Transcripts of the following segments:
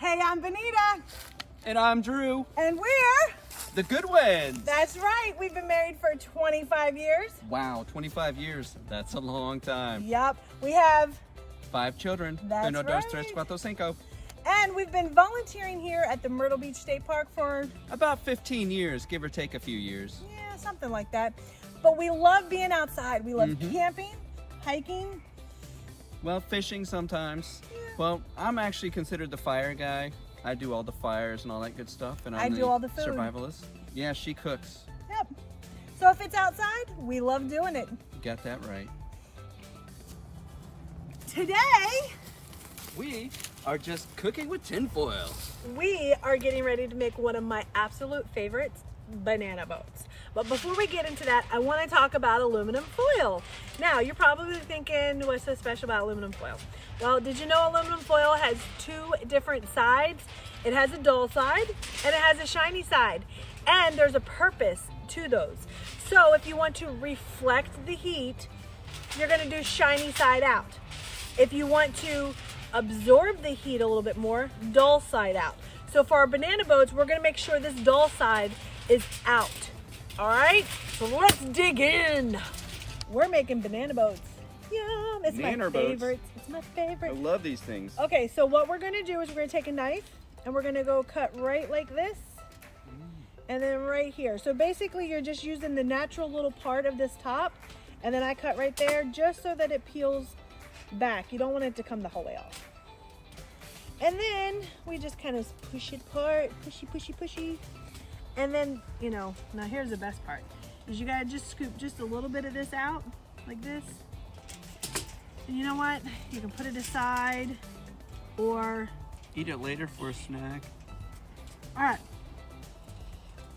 Hey, I'm Bonita. And I'm Drew. And we're the Goodwins. That's right. We've been married for 25 years. Wow, 25 years. That's a long time. Yep. We have 5 children. That's Uno, right. dos, tres, cuatro, cinco. And we've been volunteering here at the Myrtle Beach State Park for about 15 years, give or take a few years. Yeah, something like that. But we love being outside. We love camping, hiking. Well, fishing sometimes. Yeah. Well, I'm actually considered the fire guy. I do all the fires and all that good stuff. And I do all the food. Survivalist. Yeah, she cooks. Yep. So if it's outside, we love doing it. You got that right. Today, we are just cooking with tinfoil. We are getting ready to make one of my absolute favorites, banana boats. But before we get into that, I want to talk about aluminum foil. Now, you're probably thinking, what's so special about aluminum foil? Well, did you know aluminum foil has 2 different sides? It has a dull side and it has a shiny side. And there's a purpose to those. So if you want to reflect the heat, you're going to do shiny side out. If you want to absorb the heat a little bit more, dull side out. So for our banana boats, we're going to make sure this dull side is out. All right, so let's dig in. We're making banana boats. Yum, it's my favorite. It's my favorite. I love these things. Okay, so what we're gonna do is we're gonna take a knife and we're gonna go cut right like this. And then right here. So basically you're just using the natural little part of this top. And then I cut right there just so that it peels back. You don't want it to come the whole way off. And then we just kind of push it apart, pushy, pushy, pushy. And then, you know, now here's the best part, is you gotta just scoop just a little bit of this out, like this. And you know what? You can put it aside, or eat it later for a snack. All right.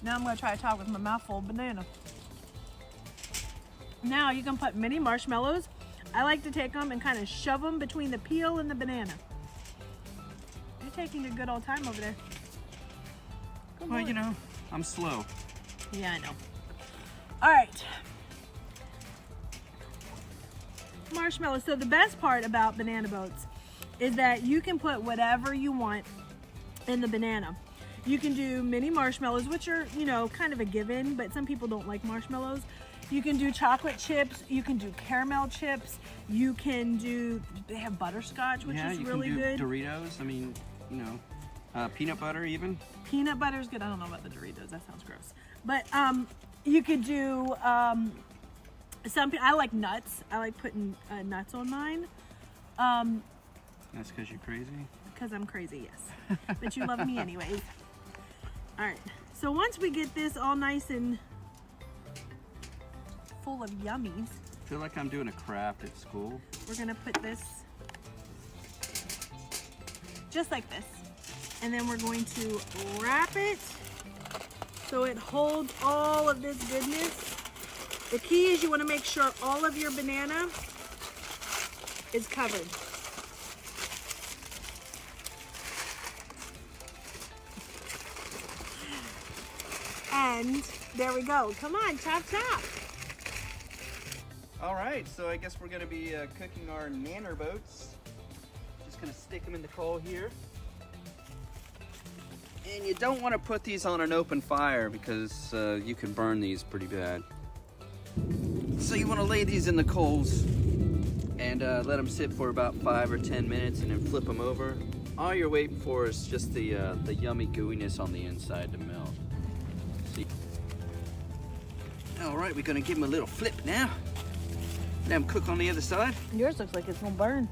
Now I'm gonna try to talk with my mouth full of banana. Now you can put mini marshmallows. I like to take them and kind of shove them between the peel and the banana. You're taking a good old time over there. Good well, boy. You know, I'm slow. Yeah, I know. All right. Marshmallows. So the best part about banana boats is that you can put whatever you want in the banana. You can do mini marshmallows, which are, you know, kind of a given, but some people don't like marshmallows. You can do chocolate chips. You can do caramel chips. You can do, they have butterscotch, which is really good. Yeah, you can do Doritos. I mean, you know. Peanut butter even? Peanut butter is good. I don't know about the Doritos. That sounds gross. But you could do, I like nuts. I like putting nuts on mine. That's because you're crazy? Because I'm crazy, yes. But you love me anyways. All right. So once we get this all nice and full of yummies. I feel like I'm doing a craft at school. We're going to put this just like this. And then we're going to wrap it so it holds all of this goodness. The key is you want to make sure all of your banana is covered. And there we go. Come on, chop, chop. All right, so I guess we're going to be cooking our Nano Boats. Just going to stick them in the coal here. And you don't want to put these on an open fire because you can burn these pretty bad. So you want to lay these in the coals and let them sit for about 5 or 10 minutes and then flip them over. All you're waiting for is just the yummy gooiness on the inside to melt. See? All right, we're going to give them a little flip now. Let them cook on the other side. Yours looks like it's going to burn.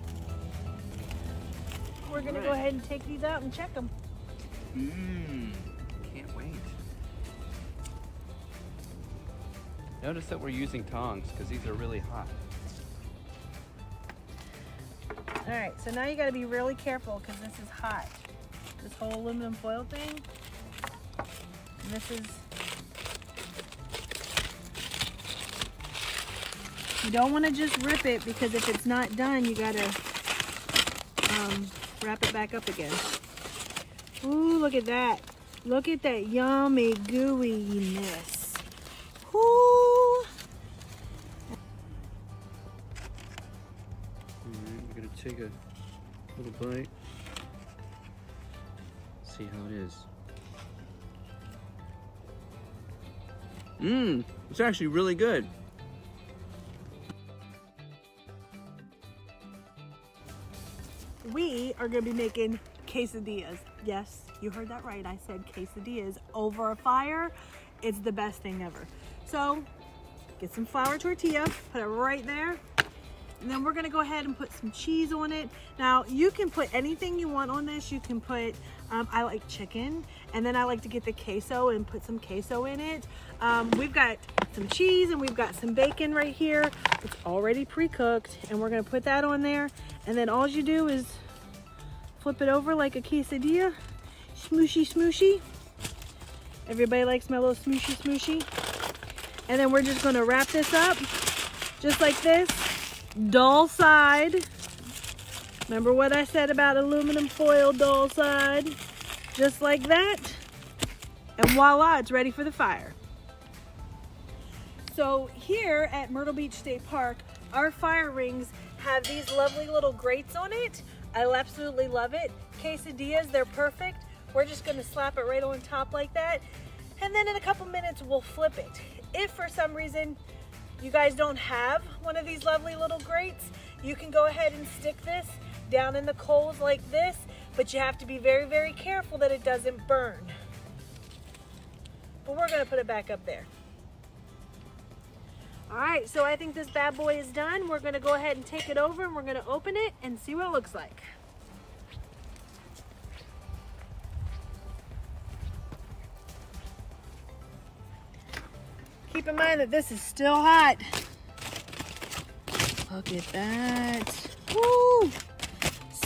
We're going to go ahead and take these out and check them. Can't wait. Notice that we're using tongs because these are really hot. All right, so now you got to be really careful because this is hot. This whole aluminum foil thing. And this is, you don't want to just rip it because if it's not done, you got to wrap it back up again. Ooh, look at that. Look at that yummy gooiness. Ooh. Alright, we're gonna take a little bite. Let's see how it is. Mmm, it's actually really good. We are gonna be making quesadillas. Yes, you heard that right. I said quesadillas over a fire. It's the best thing ever. So get some flour tortilla, put it right there. And then we're gonna go ahead and put some cheese on it. Now you can put anything you want on this. You can put, I like chicken, and then I like to get the queso and put some queso in it. We've got some cheese and we've got some bacon right here. It's already pre-cooked, and we're gonna put that on there. And then all you do is flip it over like a quesadilla. Smooshy, smooshy. Everybody likes my little smooshy, smooshy. And then we're just gonna wrap this up just like this. Dull side. Remember what I said about aluminum foil, dull side. Just like that. And voila, it's ready for the fire. So here at Myrtle Beach State Park, our fire rings have these lovely little grates on it. I absolutely love it. Quesadillas, they're perfect. We're just gonna slap it right on top like that. And then in a couple minutes, we'll flip it. If for some reason you guys don't have one of these lovely little grates, you can go ahead and stick this down in the coals like this, but you have to be very, very careful that it doesn't burn. But we're gonna put it back up there. All right, so I think this bad boy is done. We're gonna go ahead and take it over and we're gonna open it and see what it looks like. Keep in mind that this is still hot. Look at that. Woo!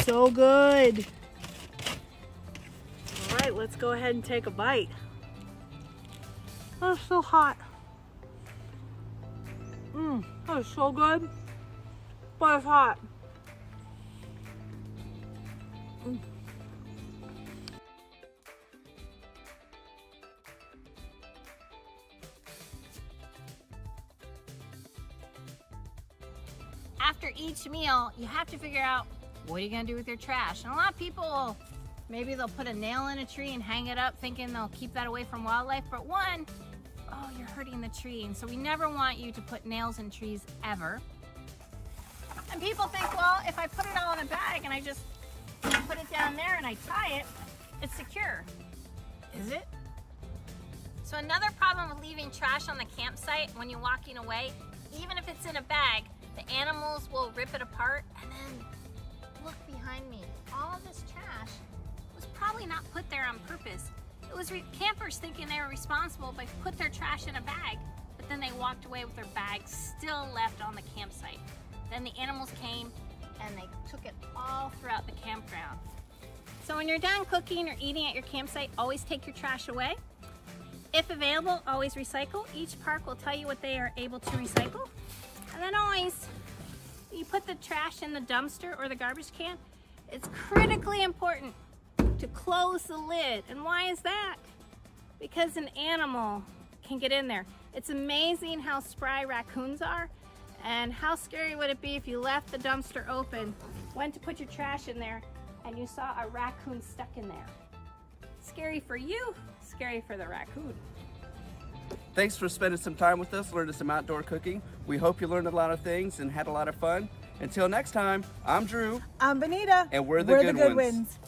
So good. All right, let's go ahead and take a bite. Oh, it's so hot. That is so good, but it's hot. After each meal, you have to figure out what are you gonna do with your trash. And a lot of people, maybe they'll put a nail in a tree and hang it up thinking they'll keep that away from wildlife, but one, oh, you're hurting the tree. And so we never want you to put nails in trees ever. And people think, well, if I put it all in a bag and I just put it down there and I tie it, it's secure. Is it? So another problem with leaving trash on the campsite when you're walking away, even if it's in a bag, the animals will rip it apart. And then look behind me. All of this trash was probably not put there on purpose. It was campers thinking they were responsible by put their trash in a bag, but then they walked away with their bags still left on the campsite. Then the animals came and they took it all throughout the campground. So when you're done cooking or eating at your campsite, always take your trash away. If available, always recycle. Each park will tell you what they are able to recycle. And then always, you put the trash in the dumpster or the garbage can. It's critically important to close the lid. And why is that? Because an animal can get in there. It's amazing how spry raccoons are, and how scary would it be if you left the dumpster open, went to put your trash in there, and you saw a raccoon stuck in there. Scary for you, scary for the raccoon. Thanks for spending some time with us, learning some outdoor cooking. We hope you learned a lot of things and had a lot of fun. Until next time, I'm Drew. I'm Bonita. And we're the Goodwins. Goodwins.